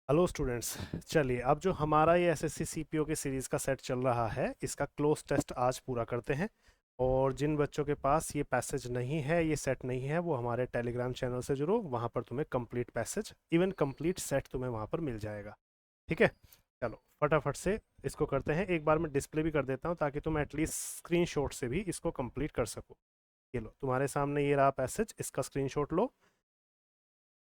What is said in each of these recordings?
Hello students. चलिए अब जो हमारा ये एसएससी सीपीओ की सीरीज़ का सेट चल रहा है इसका क्लोज टेस्ट आज पूरा करते हैं। और जिन बच्चों के पास ये पैसेज नहीं है, ये सेट नहीं है, वो हमारे टेलीग्राम चैनल से जुड़ो। वहाँ पर तुम्हें complete passage, even complete set तुम्हें वहाँ पर मिल जाएगा। ठीक है, चलो फटाफट से इसको करते हैं। एक बार मैं डिस्प्ले भी कर देता हूँ ताकि तुम एटलीस्ट स्क्रीनशॉट से भी इसको कंप्लीट कर सको। ये लो, तुम्हारे सामने ये रहा पैसेज, इसका स्क्रीनशॉट लो।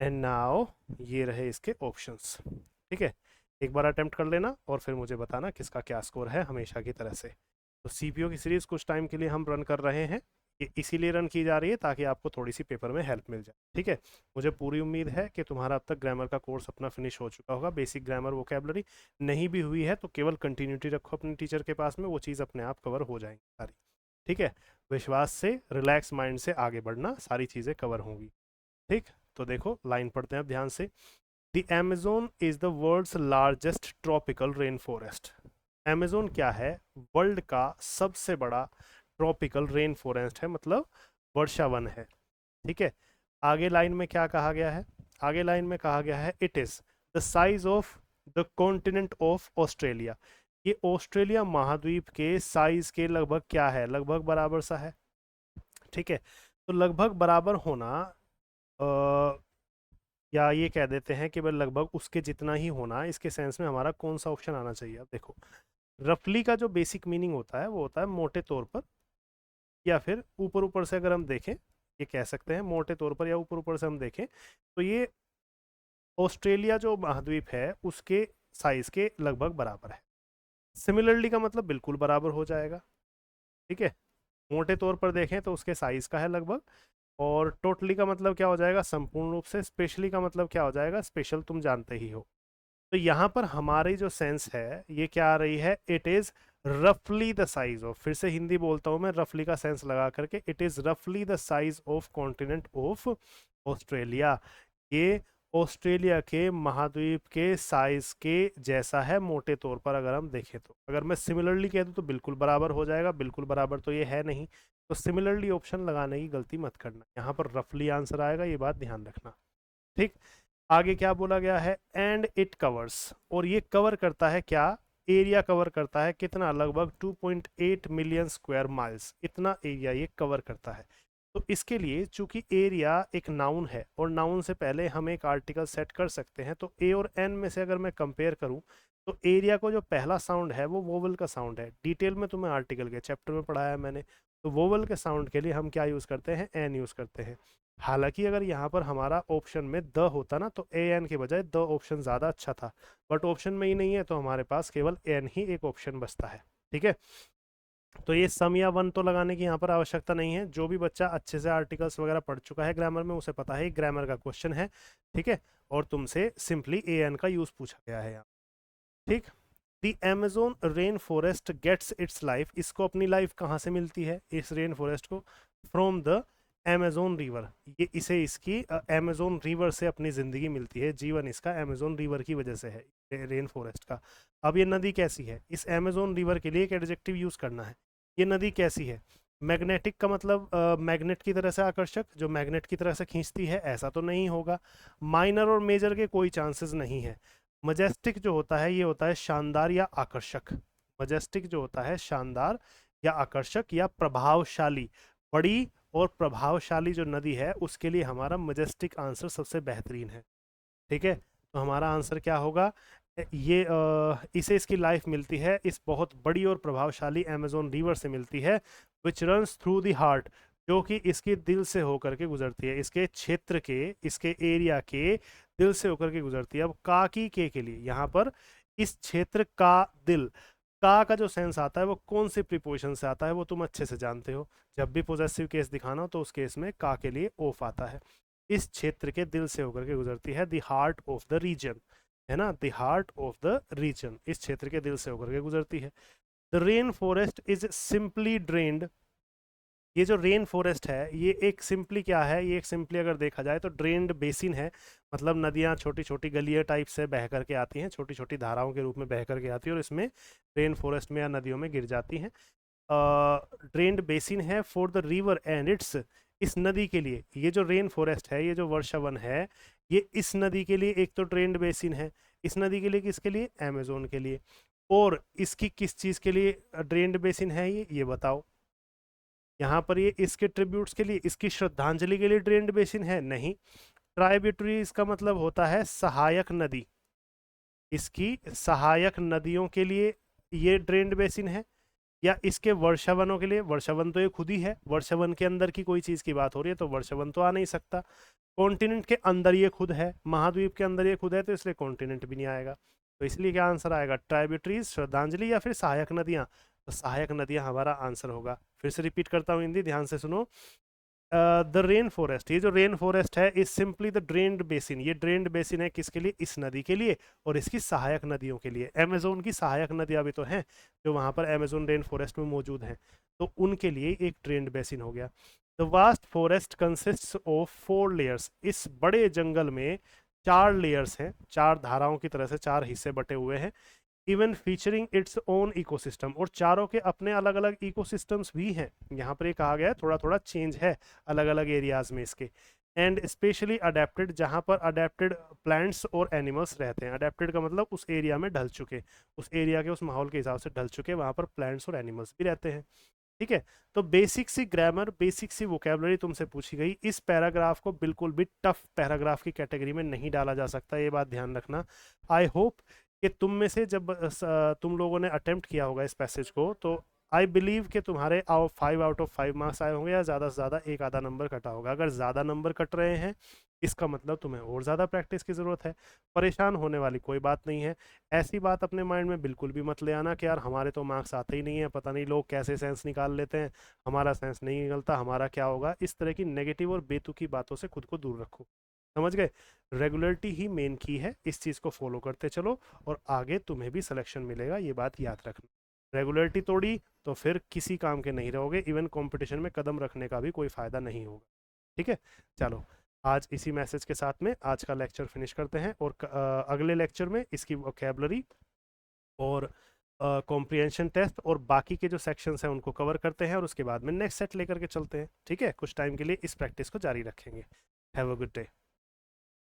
एंड नाउ ये रहे इसके ऑप्शंस। ठीक है, एक बार अटेम्प्ट कर लेना और फिर मुझे बताना किसका क्या स्कोर है, हमेशा की तरह से। तो सीपीओ की सीरीज़ कुछ टाइम के लिए हम रन कर रहे हैं। ये इसीलिए रन की जा रही है ताकि आपको थोड़ी सी पेपर में हेल्प मिल जाए। ठीक है, मुझे पूरी उम्मीद है कि तुम्हारा अब तक ग्रामर का कोर्स अपना फिनिश हो चुका होगा। बेसिक ग्रामर वोकेबलरी नहीं भी हुई है तो केवल कंटिन्यूटी रखो अपने टीचर के पास में, वो चीज़ अपने आप कवर हो जाएंगी सारी। ठीक है, विश्वास से, रिलैक्स माइंड से आगे बढ़ना, सारी चीज़ें कवर होंगी। ठीक, तो देखो लाइन पढ़ते हैं अब ध्यान से। The Amazon is the world's largest tropical rain forest. Amazon क्या है? वर्ल्ड का सबसे बड़ा ट्रॉपिकल रेन फॉरेस्ट है, मतलब वर्षा वन है। ठीक है, आगे लाइन में क्या कहा गया है? आगे लाइन में कहा गया है it is the size of the continent of Australia. ये ऑस्ट्रेलिया महाद्वीप के साइज के लगभग क्या है? लगभग बराबर सा है। ठीक है, तो लगभग बराबर होना, या ये कह देते हैं कि भाई लगभग उसके जितना ही होना, इसके सेंस में हमारा कौन सा ऑप्शन आना चाहिए? अब देखो, रफली का जो बेसिक मीनिंग होता है वो होता है मोटे तौर पर, या फिर ऊपर ऊपर से अगर हम देखें, ये कह सकते हैं मोटे तौर पर या ऊपर ऊपर से हम देखें तो ये ऑस्ट्रेलिया जो महाद्वीप है उसके साइज के लगभग बराबर है। सिमिलरली का मतलब बिल्कुल बराबर हो जाएगा। ठीक है, मोटे तौर पर देखें तो उसके साइज का है लगभग, और टोटली का मतलब क्या हो जाएगा? संपूर्ण रूप से। स्पेशली का मतलब क्या हो जाएगा? स्पेशल, तुम जानते ही हो। तो यहाँ पर हमारी जो सेंस है ये क्या आ रही है? इट इज रफली द साइज ऑफ, फिर से हिंदी बोलता हूँ मैं रफली का सेंस लगा करके, इट इज रफली the size of continent of Australia. ये ऑस्ट्रेलिया के महाद्वीप के साइज के जैसा है मोटे तौर पर अगर हम देखें तो। अगर मैं सिमिलरली कह दूं तो बिल्कुल बराबर हो जाएगा, बिल्कुल बराबर तो ये है नहीं, तो सिमिलरली ऑप्शन लगाने की गलती मत करना, यहाँ पर रफली आंसर आएगा, ये बात ध्यान रखना। ठीक, आगे क्या बोला गया है? एंड इट कवर्स, और ये कवर करता है क्या? एरिया कवर करता है कितना? लगभग 2.8 मिलियन स्क्वायर माइल्स, इतना एरिया ये कवर करता है। तो इसके लिए चूंकि एरिया एक नाउन है और नाउन से पहले हम एक आर्टिकल सेट कर सकते हैं, तो ए और एन में से अगर मैं कंपेयर करूं तो एरिया को जो पहला साउंड है वो वोवल का साउंड है। डिटेल में तुम्हें आर्टिकल के चैप्टर में पढ़ाया मैंने। तो वोवल के साउंड के लिए हम क्या यूज़ करते हैं? एन यूज़ करते हैं। हालांकि अगर यहाँ पर हमारा ऑप्शन में द होता ना तो ए एन के बजाय द ऑप्शन ज़्यादा अच्छा था, बट ऑप्शन में ही नहीं है तो हमारे पास केवल एन ही एक ऑप्शन बचता है। ठीक है, तो ये सम या वन तो लगाने की यहाँ पर आवश्यकता नहीं है। जो भी बच्चा अच्छे से आर्टिकल्स वगैरह पढ़ चुका है ग्रामर में उसे पता है ग्रामर का क्वेश्चन है। ठीक है, और तुमसे सिंपली ए एन का यूज़ पूछा गया है यहाँ। ठीक, the Amazon rain forest gets its life, इसको अपनी लाइफ कहाँ से मिलती है इस रेन फॉरेस्ट को? From the Amazon river. ये इसे इसकी एमेजोन रिवर से अपनी ज़िंदगी मिलती है, जीवन इसका एमेजोन रिवर की वजह से है, रेन फॉरेस्ट का। अब ये नदी कैसी है? इस एमेजोन रिवर के लिए एक एडजेक्टिव यूज़ करना है। ये नदी कैसी है? मैग्नेटिक का मतलब मैग्नेट की तरह से आकर्षक, जो मैग्नेट की तरह से खींचती है, ऐसा तो नहीं होगा। माइनर और मेजर के कोई चांसेस नहीं है। मजेस्टिक जो होता है ये होता है शानदार या आकर्षक। मजेस्टिक जो होता है शानदार या आकर्षक या प्रभावशाली। बड़ी और प्रभावशाली जो नदी है उसके लिए हमारा मजेस्टिक आंसर सबसे बेहतरीन है। ठीक है, तो हमारा आंसर क्या होगा? ये इसे इसकी लाइफ मिलती है इस बहुत बड़ी और प्रभावशाली अमेजोन रिवर से मिलती है, विच रन्स थ्रू द हार्ट, जो कि इसके दिल से होकर के गुजरती है, इसके क्षेत्र के, इसके एरिया के दिल से होकर के गुजरती है। अब का की के लिए यहाँ पर इस क्षेत्र का दिल, का जो सेंस आता है वो कौन सी प्रीपोजिशन से आता है वो तुम अच्छे से जानते हो। जब भी पोजेसिव केस दिखाना हो तो उस केस में का के लिए ऑफ आता है। इस क्षेत्र के दिल से होकर के गुजरती है, the heart of the region, है ना, the heart of the region, इस क्षेत्र के दिल से होकर के गुजरती है। The rain forest is simply drained, ये जो रेन फॉरेस्ट है ये एक सिंपली क्या है? ये एक सिंपली अगर देखा जाए तो ड्रेन्ड बेसिन है, मतलब नदियाँ छोटी छोटी गलियाँ टाइप से बह करके आती हैं, छोटी छोटी धाराओं के रूप में बह करके आती है और इसमें रेन फॉरेस्ट में या नदियों में गिर जाती हैं। ड्रेन्ड बेसिन है for the river and it's, इस नदी के लिए ये जो रेन फॉरेस्ट है, ये जो वर्षा वन है, ये इस नदी के लिए एक तो ड्रेन्ड बेसिन है, इस नदी के लिए किसके लिए? अमेजोन के लिए। और इसकी किस चीज के लिए ड्रेन्ड बेसिन है ये बताओ। यहाँ पर ये इसके ट्रिब्यूट्स के लिए, इसकी श्रद्धांजलि के लिए ड्रेन्ड बेसिन है? नहीं। ट्राइब्यूटरी इसका मतलब होता है सहायक नदी, इसकी सहायक नदियों के लिए ये ड्रेन्ड बेसिन है, या इसके वर्षावनों के लिए? वर्षावन तो ये खुद ही है, वर्षावन के अंदर की कोई चीज की बात हो रही है तो वर्षावन तो आ नहीं सकता। कॉन्टिनेंट के अंदर ये खुद है, महाद्वीप के अंदर ये खुद है, तो इसलिए कॉन्टिनेंट भी नहीं आएगा। तो इसलिए क्या आंसर आएगा? ट्राइब्यूटरीज, श्रद्धांजलि या फिर सहायक नदियां? तो सहायक नदियां हमारा आंसर होगा। फिर से रिपीट करता हूँ हिंदी, ध्यान से सुनो। द रेन फॉरेस्ट, ये जो रेन फॉरेस्ट है is simply the drained basin, ये ड्रेन्ड बेसिन है किसके लिए? इस नदी के लिए और इसकी सहायक नदियों के लिए। अमेजोन की सहायक नदियां भी तो हैं जो वहां पर अमेजोन रेन फॉरेस्ट में मौजूद हैं, तो उनके लिए एक ड्रेन्ड बेसिन हो गया। The vast forest consists of 4 layers, इस बड़े जंगल में 4 लेयर्स हैं, 4 धाराओं की तरह से 4 हिस्से बटे हुए हैं। Even featuring its own ecosystem, और चारों के अपने अलग अलग इकोसिस्टम्स भी हैं। यहाँ पर ये कहा गया है थोड़ा थोड़ा चेंज है अलग अलग एरियाज में इसके। एंड स्पेशली अडेप्टेड, जहाँ पर अडेप्टेड प्लांट्स और एनिमल्स रहते हैं। अडेप्टेड का मतलब उस एरिया में ढल चुके, उस एरिया के उस माहौल के हिसाब से ढल चुके, वहाँ पर प्लांट्स और एनिमल्स भी रहते हैं। ठीक है, तो बेसिक सी ग्रामर, बेसिक सी वोकेबलरी तुमसे पूछी गई। इस पैराग्राफ को बिल्कुल भी टफ पैराग्राफ की कैटेगरी में नहीं डाला जा सकता, ये बात ध्यान रखना। आई होप कि तुम में से जब तुम लोगों ने अटेम्प्ट किया होगा इस पैसेज को, तो आई बिलीव कि तुम्हारे 5 आउट ऑफ 5 मार्क्स आए होंगे, या ज़्यादा से ज़्यादा एक आधा नंबर कटा होगा। अगर ज़्यादा नंबर कट रहे हैं इसका मतलब तुम्हें और ज़्यादा प्रैक्टिस की ज़रूरत है। परेशान होने वाली कोई बात नहीं है। ऐसी बात अपने माइंड में बिल्कुल भी मत ले आना कि यार हमारे तो मार्क्स आते ही नहीं है, पता नहीं लोग कैसे सेंस निकाल लेते हैं, हमारा सेंस नहीं निकलता, हमारा क्या होगा। इस तरह की नेगेटिव और बेतुकी बातों से खुद को दूर रखो, समझ गए? रेगुलरिटी ही मेन की है, इस चीज़ को फॉलो करते चलो और आगे तुम्हें भी सिलेक्शन मिलेगा, ये बात याद रखना। रेगुलरिटी तोड़ी तो फिर किसी काम के नहीं रहोगे, इवन कंपटीशन में कदम रखने का भी कोई फ़ायदा नहीं होगा। ठीक है, चलो आज इसी मैसेज के साथ में आज का लेक्चर फिनिश करते हैं, और अगले लेक्चर में इसकी वोकेबलरी और कॉम्प्रिहेंशन टेस्ट और बाकी के जो सेक्शंस हैं उनको कवर करते हैं, और उसके बाद में नेक्स्ट सेट लेकर के चलते हैं। ठीक है, कुछ टाइम के लिए इस प्रैक्टिस को जारी रखेंगे। Have a good day.